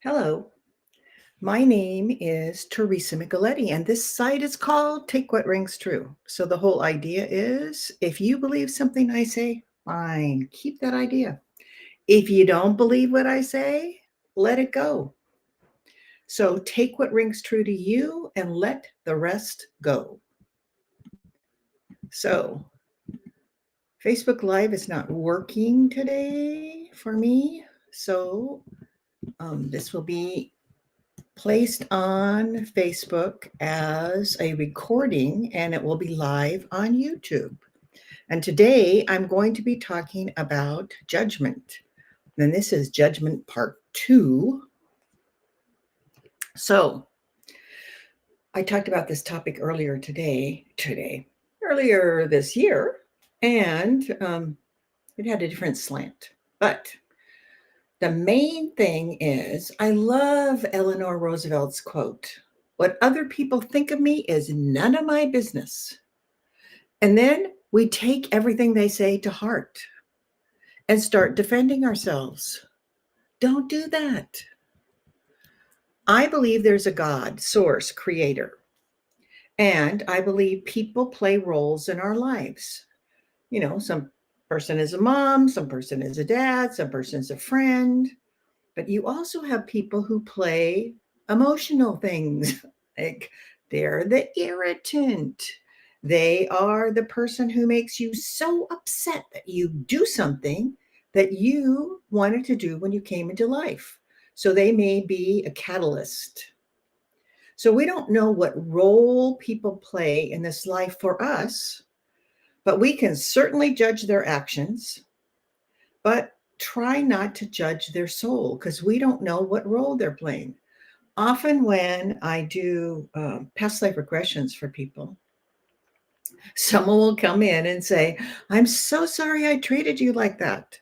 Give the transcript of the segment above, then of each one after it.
Hello, my name is Teresa Micheletti, and this site is called Take What Rings True. So, the whole idea is if you believe something I say, fine, keep that idea. If you don't believe what I say, let it go. So, take what rings true to you and let the rest go. So, Facebook Live is not working today for me. So, this will be placed on Facebook as a recording and it will be live on YouTube. And today I'm going to be talking about judgment. And this is Judgment Part 2. So I talked about this topic earlier earlier this year, and it had a different slant. But the main thing is, I love Eleanor Roosevelt's quote, "What other people think of me is none of my business." And then we take everything they say to heart and start defending ourselves. Don't do that. I believe there's a God, source, creator. And I believe people play roles in our lives. You know, some person is a mom, some person is a dad, some person is a friend. But you also have people who play emotional things. Like they're the irritant. They are the person who makes you so upset that you do something that you wanted to do when you came into life. So they may be a catalyst. So we don't know what role people play in this life for us, but we can certainly judge their actions. But try not to judge their soul because we don't know what role they're playing. Often, when I do past life regressions for people, someone will come in and say, "I'm so sorry I treated you like that."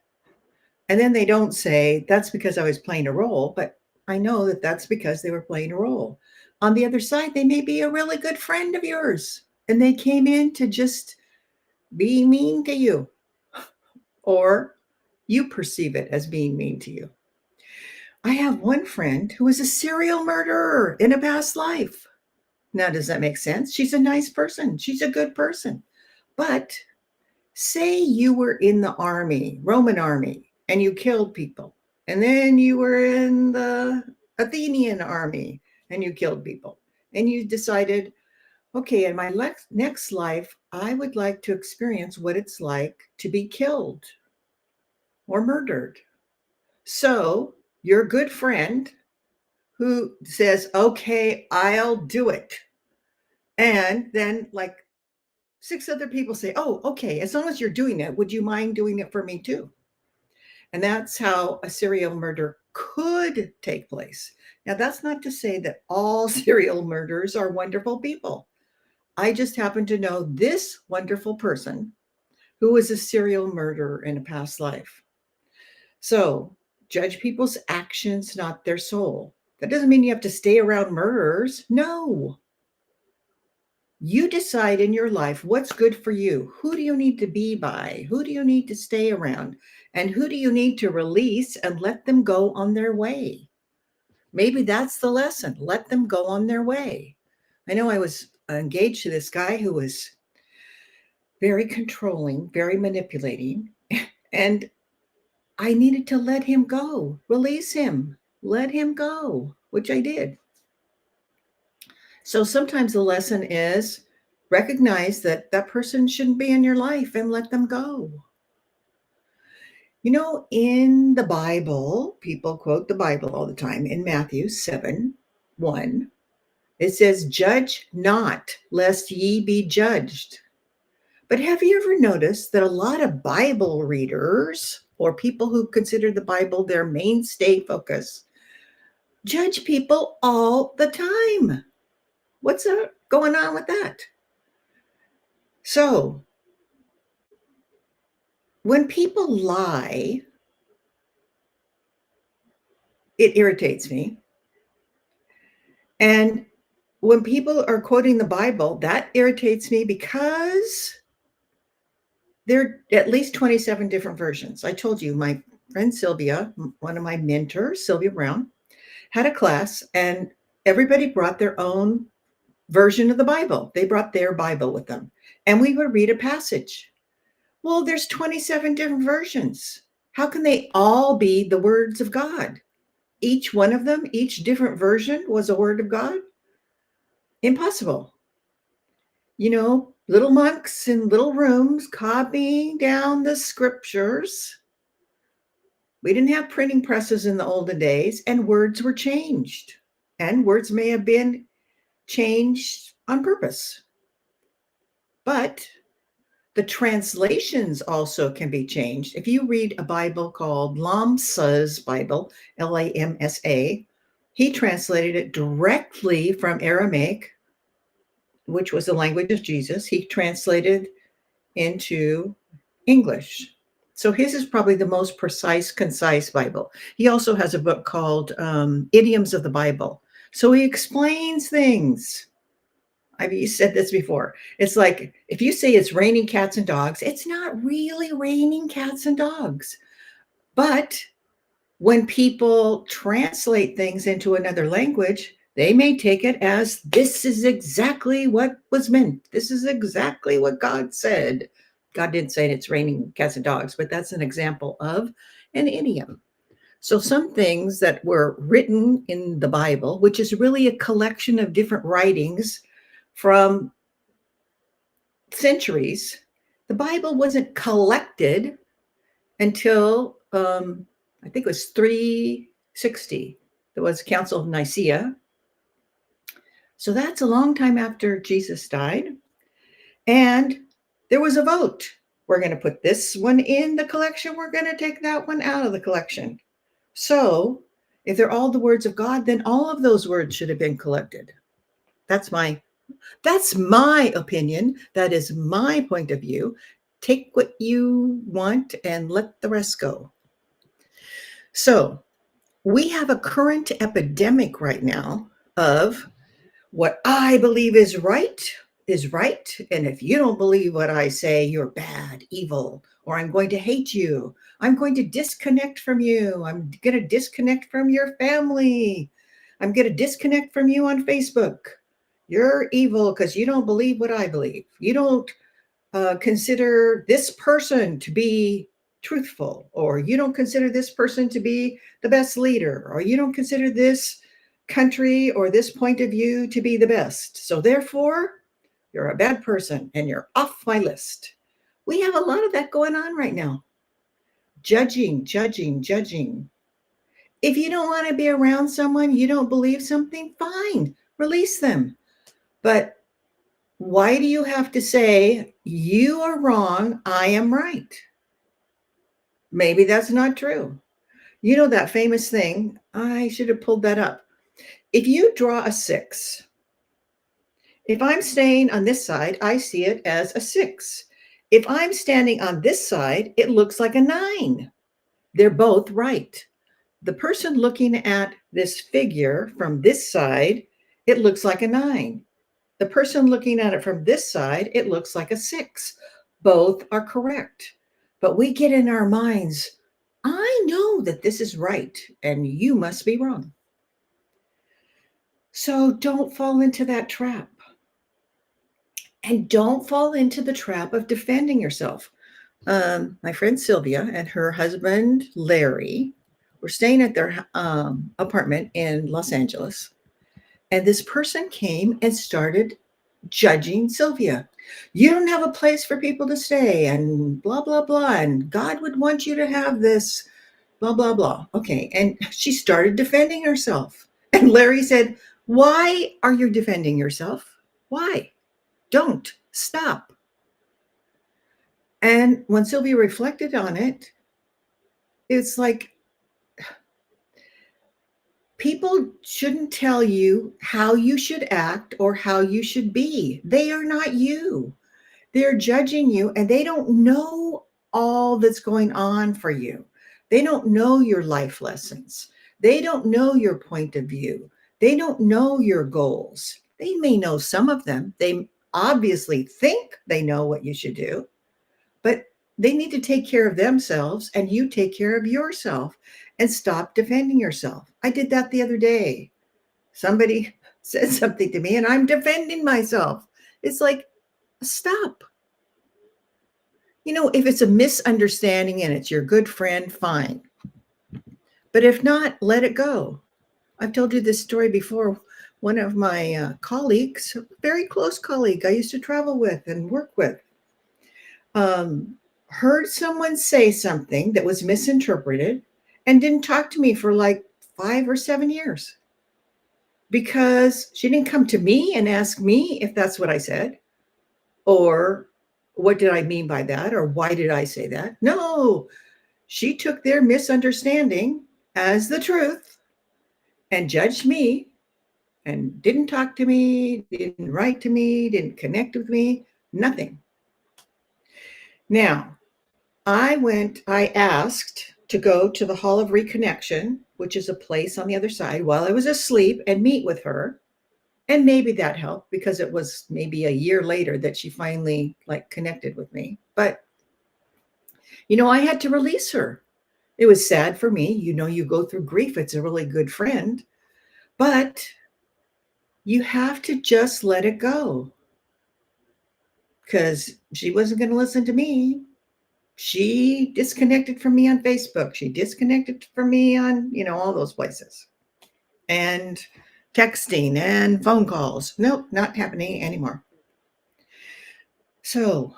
And then they don't say, "That's because I was playing a role," but I know that that's because they were playing a role. On the other side, they may be a really good friend of yours and they came in to just be mean to you, or you perceive it as being mean to you. I have one friend who was a serial murderer in a past life. Now, does that make sense? She's a nice person. She's a good person. But say you were in the army, Roman army, and you killed people. And then you were in the Athenian army and you killed people. And you decided, okay, in my next life, I would like to experience what it's like to be killed or murdered. So your good friend who says, okay, I'll do it. And then, like, six other people say, oh, okay, as long as you're doing it, would you mind doing it for me too? And that's how a serial murder could take place. Now, that's not to say that all serial murderers are wonderful people. I just happen to know this wonderful person who was a serial murderer in a past life. So, judge people's actions, not their soul. That doesn't mean you have to stay around murderers. No. You decide in your life what's good for you. Who do you need to be by? Who do you need to stay around? And who do you need to release and let them go on their way? Maybe that's the lesson. Let them go on their way. I know I was engaged to this guy who was very controlling, very manipulating, and I needed to let him go, release him, let him go, which I did. So sometimes the lesson is recognize that that person shouldn't be in your life and let them go. You know, in the Bible, people quote the Bible all the time. In Matthew 7:1, it says, "Judge not, lest ye be judged." But have you ever noticed that a lot of Bible readers or people who consider the Bible their mainstay focus judge people all the time? What's going on with that? So, when people lie, it irritates me. And when people are quoting the Bible, that irritates me because there are at least 27 different versions. I told you, my friend Sylvia, one of my mentors, Sylvia Brown, had a class, and everybody brought their own version of the Bible. They brought their Bible with them, and we would read a passage. Well, there's 27 different versions. How can they all be the words of God? Each one of them, each different version was a word of God? Impossible. Little monks in little rooms copying down the scriptures. We didn't have printing presses in the olden days, and words were changed. And words may have been changed on purpose. But the translations also can be changed. If you read a Bible called Lamsa's Bible, Lamsa, he translated it directly from Aramaic, which was the language of Jesus. He translated into English. So his is probably the most precise, concise Bible. He also has a book called Idioms of the Bible. So he explains things. I've said this before. It's like if you say it's raining cats and dogs, it's not really raining cats and dogs. But when people translate things into another language, they may take it as this is exactly what was meant. This is exactly what God said. God didn't say it's raining cats and dogs, but that's an example of an idiom. So some things that were written in the Bible, which is really a collection of different writings from centuries, the Bible wasn't collected until I think it was 360. There was Council of Nicaea. So that's a long time after Jesus died. And there was a vote. We're going to put this one in the collection. We're going to take that one out of the collection. So if they're all the words of God, then all of those words should have been collected. That's my opinion. That is my point of view. Take what you want and let the rest go. So we have a current epidemic right now of what I believe is right. And if you don't believe what I say, you're bad, evil, or I'm going to hate you. I'm going to disconnect from you. I'm going to disconnect from your family. I'm going to disconnect from you on Facebook. You're evil because you don't believe what I believe. You don't consider this person to be truthful, or you don't consider this person to be the best leader, or you don't consider this country or this point of view to be the best. So therefore, you're a bad person and you're off my list. We have a lot of that going on right now. Judging. If you don't want to be around someone, you don't believe something, fine, release them. But why do you have to say, you are wrong, I am right? Maybe that's not true. You know that famous thing, I should have pulled that up. If you draw a 6, if I'm staying on this side, I see it as a 6. If I'm standing on this side, it looks like a 9. They're both right. The person looking at this figure from this side, it looks like a 9. The person looking at it from this side, it looks like a 6. Both are correct. But we get in our minds, I know that this is right, and you must be wrong. So don't fall into that trap. And don't fall into the trap of defending yourself. My friend Sylvia and her husband, Larry, were staying at their apartment in Los Angeles. And this person came and started judging Sylvia. You don't have a place for people to stay, and blah, blah, blah. And God would want you to have this, blah, blah, blah. Okay. And she started defending herself. And Larry said, why are you defending yourself? Why? Don't stop. And when Sylvia reflected on it, it's like, people shouldn't tell you how you should act or how you should be. They are not you. They're judging you, and they don't know all that's going on for you. They don't know your life lessons. They don't know your point of view. They don't know your goals. They may know some of them. They obviously think they know what you should do, but they need to take care of themselves, and you take care of yourself. and stop defending yourself. I did that the other day. Somebody said something to me and I'm defending myself. It's like, stop. If it's a misunderstanding and it's your good friend, fine. But if not, let it go. I've told you this story before. One of my colleagues, a very close colleague I used to travel with and work with, heard someone say something that was misinterpreted and didn't talk to me for like 5 or 7 years because she didn't come to me and ask me if that's what I said or what did I mean by that or why did I say that. No, she took their misunderstanding as the truth and judged me and didn't talk to me, didn't write to me, didn't connect with me, nothing. Now, I asked to go to the Hall of Reconnection, which is a place on the other side, while I was asleep and meet with her. And maybe that helped because it was maybe a year later that she finally connected with me. But, I had to release her. It was sad for me. You go through grief. It's a really good friend, but you have to just let it go because she wasn't going to listen to me. She disconnected from me on Facebook. She disconnected from me on, all those places. And texting and phone calls. Nope, not happening anymore. So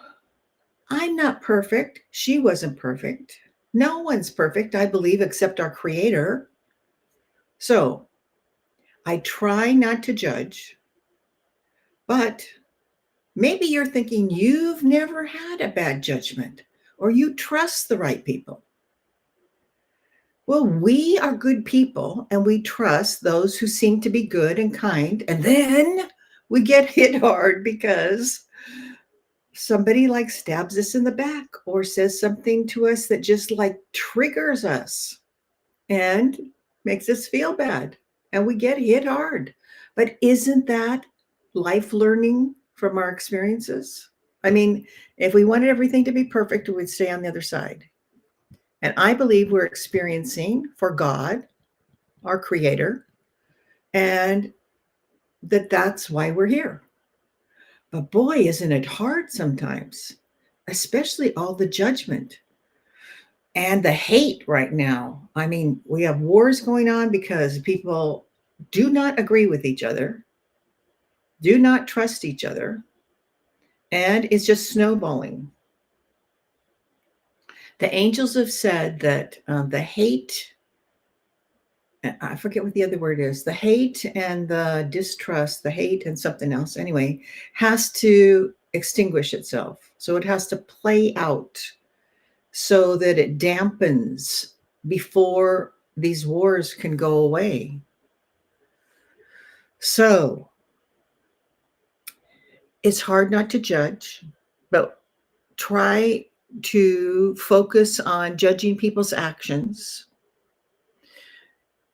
I'm not perfect. She wasn't perfect. No one's perfect, I believe, except our Creator. So I try not to judge, but maybe you're thinking you've never had a bad judgment or you trust the right people. Well, we are good people and we trust those who seem to be good and kind. And then we get hit hard because somebody stabs us in the back or says something to us that just triggers us and makes us feel bad. And we get hit hard. But isn't that life learning from our experiences? I mean, if we wanted everything to be perfect, we'd stay on the other side. And I believe we're experiencing for God, our Creator, and that's why we're here. But boy, isn't it hard sometimes, especially all the judgment and the hate right now. I mean, we have wars going on because people do not agree with each other, do not trust each other, and it's just snowballing. The angels have said that the hate, I forget what the other word is, the hate and the distrust, the hate and something else, anyway, has to extinguish itself. So it has to play out so that it dampens before these wars can go away. So it's hard not to judge, but try to focus on judging people's actions.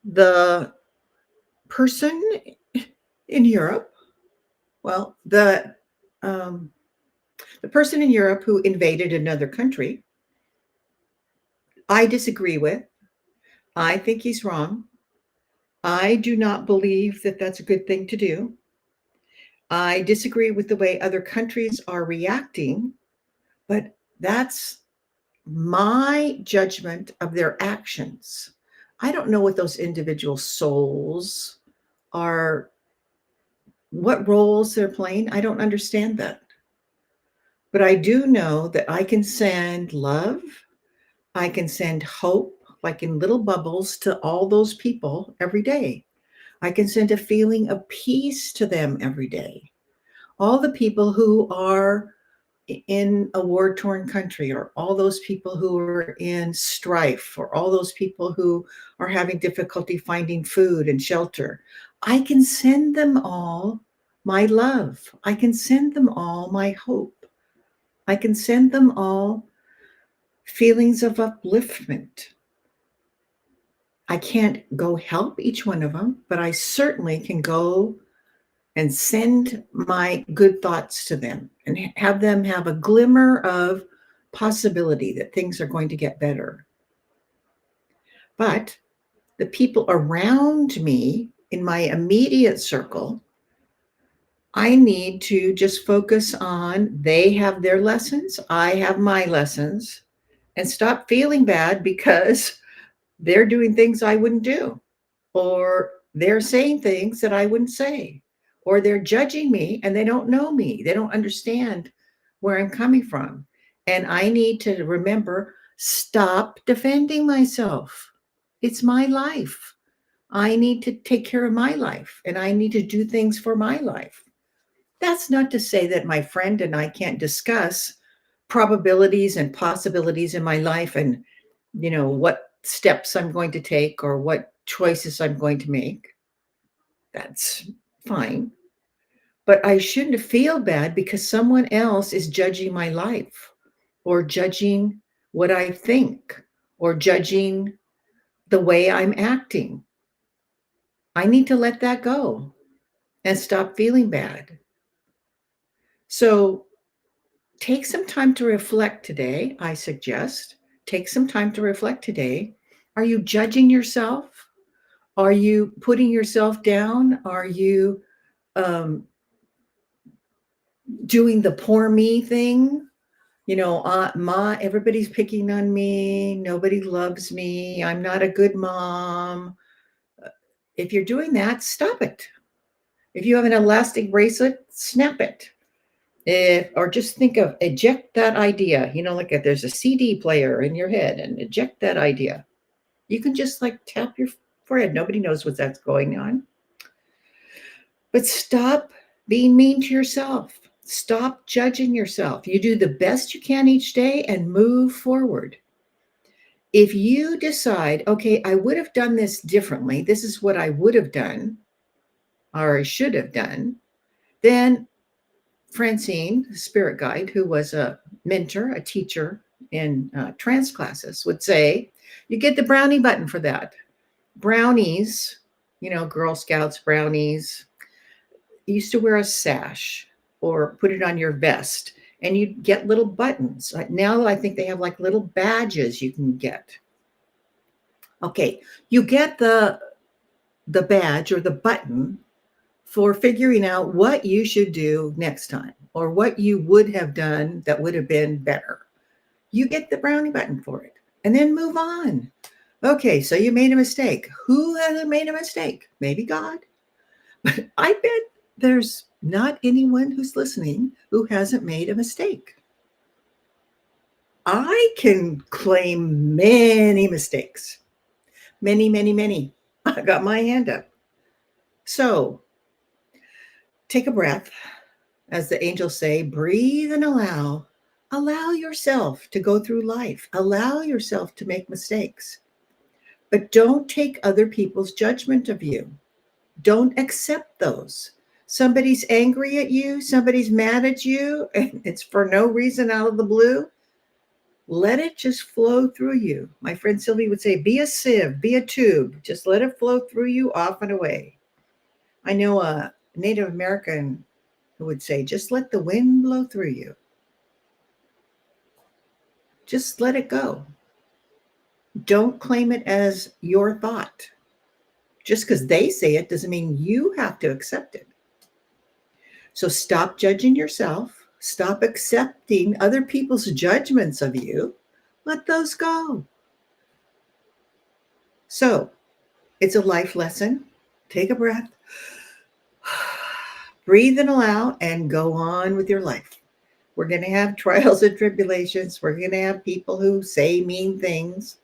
The person in Europe, well, the person in Europe who invaded another country, I disagree with. I think he's wrong. I do not believe that that's a good thing to do. I disagree with the way other countries are reacting, but that's my judgment of their actions. I don't know what those individual souls are, what roles they're playing. I don't understand that. But I do know that I can send love, I can send hope, like in little bubbles, to all those people every day. I can send a feeling of peace to them every day. All the people who are in a war-torn country, or all those people who are in strife, or all those people who are having difficulty finding food and shelter, I can send them all my love. I can send them all my hope. I can send them all feelings of upliftment. I can't go help each one of them, but I certainly can go and send my good thoughts to them and have them have a glimmer of possibility that things are going to get better. But the people around me in my immediate circle, I need to just focus on they have their lessons, I have my lessons, and stop feeling bad because they're doing things I wouldn't do, or they're saying things that I wouldn't say, or they're judging me and they don't know me. They don't understand where I'm coming from. And I need to remember, stop defending myself. It's my life. I need to take care of my life and I need to do things for my life. That's not to say that my friend and I can't discuss probabilities and possibilities in my life and, what steps I'm going to take or what choices I'm going to make. That's fine. But I shouldn't feel bad because someone else is judging my life or judging what I think or judging the way I'm acting. I need to let that go and stop feeling bad. So take some time to reflect today. I suggest take some time to reflect today. Are you judging yourself? Are you putting yourself down? Are you um, doing the poor me thing? Everybody's picking on me. Nobody loves me. I'm not a good mom. If you're doing that, stop it. If you have an elastic bracelet, snap it. Or just think of eject that idea. Like if there's a CD player in your head and eject that idea. You can just like tap your forehead. Nobody knows what that's going on. But stop being mean to yourself. Stop judging yourself. You do the best you can each day and move forward. If you decide, okay, I would have done this differently, this is what I would have done or I should have done, then Francine, the spirit guide, who was a mentor, a teacher in trance classes, would say, you get the brownie button for that. Brownies, Girl Scouts, brownies, used to wear a sash or put it on your vest and you'd get little buttons. Now I think they have like little badges you can get. Okay, you get the badge or the button for figuring out what you should do next time or what you would have done that would have been better. You get the brownie button for it and then move on. Okay, so you made a mistake. Who hasn't made a mistake? Maybe God. But I bet there's not anyone who's listening who hasn't made a mistake. I can claim many mistakes. Many, many, many. I got my hand up. So take a breath. As the angels say, breathe and allow. Allow yourself to go through life. Allow yourself to make mistakes. But don't take other people's judgment of you. Don't accept those. Somebody's angry at you, somebody's mad at you, and it's for no reason out of the blue. Let it just flow through you. My friend Sylvie would say, be a sieve, be a tube. Just let it flow through you off and away. I know a Native American who would say, just let the wind blow through you. Just let it go. Don't claim it as your thought. Just because they say it doesn't mean you have to accept it. So stop judging yourself. Stop accepting other people's judgments of you. Let those go. So it's a life lesson. Take a breath. Breathe and allow and go on with your life. We're going to have trials and tribulations. We're going to have people who say mean things.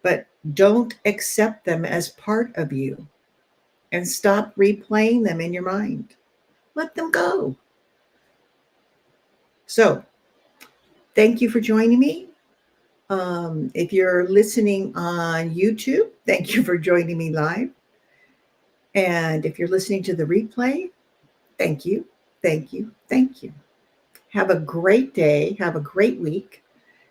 But don't accept them as part of you and stop replaying them in your mind. Let them go. So thank you for joining me. If you're listening on YouTube, thank you for joining me live. And if you're listening to the replay, thank you, thank you, thank you. Have a great day. Have a great week.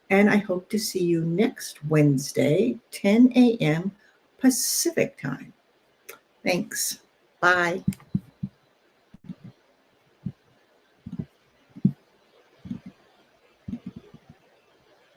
And I hope to see you next Wednesday, 10 a.m. Pacific time. Thanks. Bye.